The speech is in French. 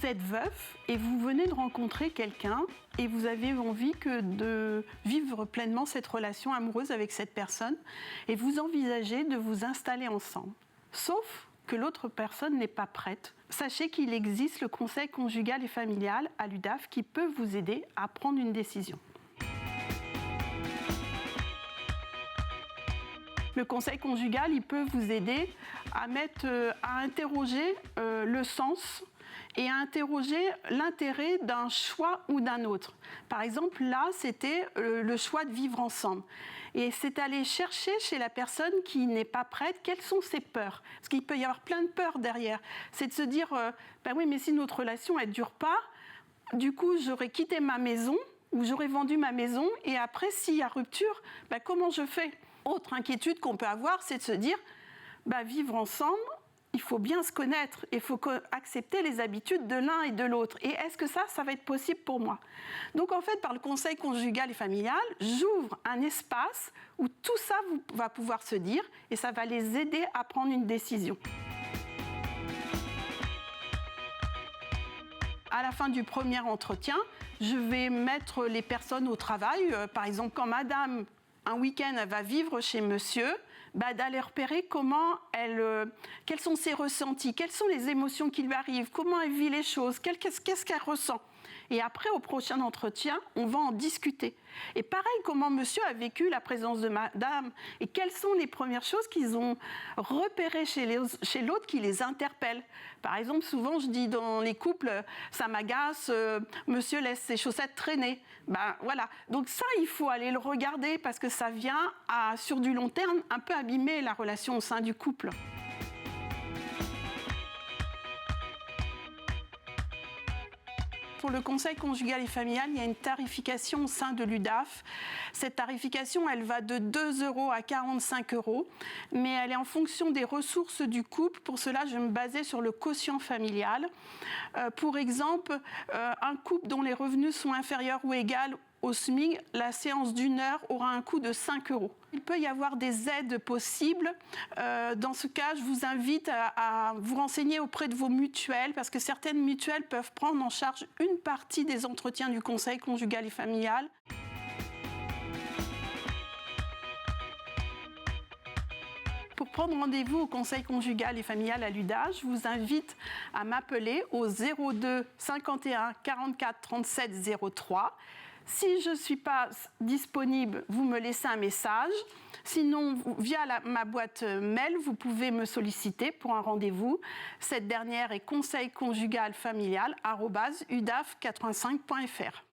Vous êtes veuf et vous venez de rencontrer quelqu'un et vous avez envie de vivre pleinement cette relation amoureuse avec cette personne et vous envisagez de vous installer ensemble. Sauf que l'autre personne n'est pas prête. Sachez qu'il existe le conseil conjugal et familial à l'UDAF qui peut vous aider à prendre une décision. Le conseil conjugal, il peut vous aider à interroger le sens et à interroger l'intérêt d'un choix ou d'un autre. Par exemple, là, c'était le choix de vivre ensemble. Et c'est aller chercher chez la personne qui n'est pas prête, quelles sont ses peurs. Parce qu'il peut y avoir plein de peurs derrière. C'est de se dire, ben oui, mais si notre relation, elle ne dure pas, du coup, j'aurais quitté ma maison ou j'aurais vendu ma maison. Et après, s'il y a rupture, ben comment je fais ? Autre inquiétude qu'on peut avoir, c'est de se dire, ben, vivre ensemble, il faut bien se connaître, il faut accepter les habitudes de l'un et de l'autre. Et est-ce que ça va être possible pour moi ? Donc en fait, par le conseil conjugal et familial, j'ouvre un espace où tout ça va pouvoir se dire et ça va les aider à prendre une décision. À la fin du premier entretien, je vais mettre les personnes au travail. Par exemple, quand madame, un week-end, elle va vivre chez monsieur, d'aller repérer quels sont ses ressentis, quelles sont les émotions qui lui arrivent, comment elle vit les choses, qu'est-ce qu'elle ressent. Et après, au prochain entretien, on va en discuter. Et pareil, comment monsieur a vécu la présence de madame et quelles sont les premières choses qu'ils ont repérées chez l'autre qui les interpellent. Par exemple, souvent, je dis dans les couples, ça m'agace, monsieur laisse ses chaussettes traîner. Voilà. Donc ça, il faut aller le regarder parce que ça vient, sur du long terme, un peu abîmer la relation au sein du couple. Pour le conseil conjugal et familial, il y a une tarification au sein de l'UDAF. Cette tarification, elle va de 2 € à 45 €, mais elle est en fonction des ressources du couple. Pour cela, je vais me baser sur le quotient familial. Pour exemple, un couple dont les revenus sont inférieurs ou égaux au SMIC, la séance d'1 heure aura un coût de 5 €. Il peut y avoir des aides possibles. Dans ce cas, je vous invite à vous renseigner auprès de vos mutuelles parce que certaines mutuelles peuvent prendre en charge une partie des entretiens du conseil conjugal et familial. Pour prendre rendez-vous au conseil conjugal et familial à l'UDAF, je vous invite à m'appeler au 02 51 44 37 03. Si je ne suis pas disponible, vous me laissez un message. Sinon, via ma boîte mail, vous pouvez me solliciter pour un rendez-vous. Cette dernière est conseilconjugalfamilial@udaf85.fr.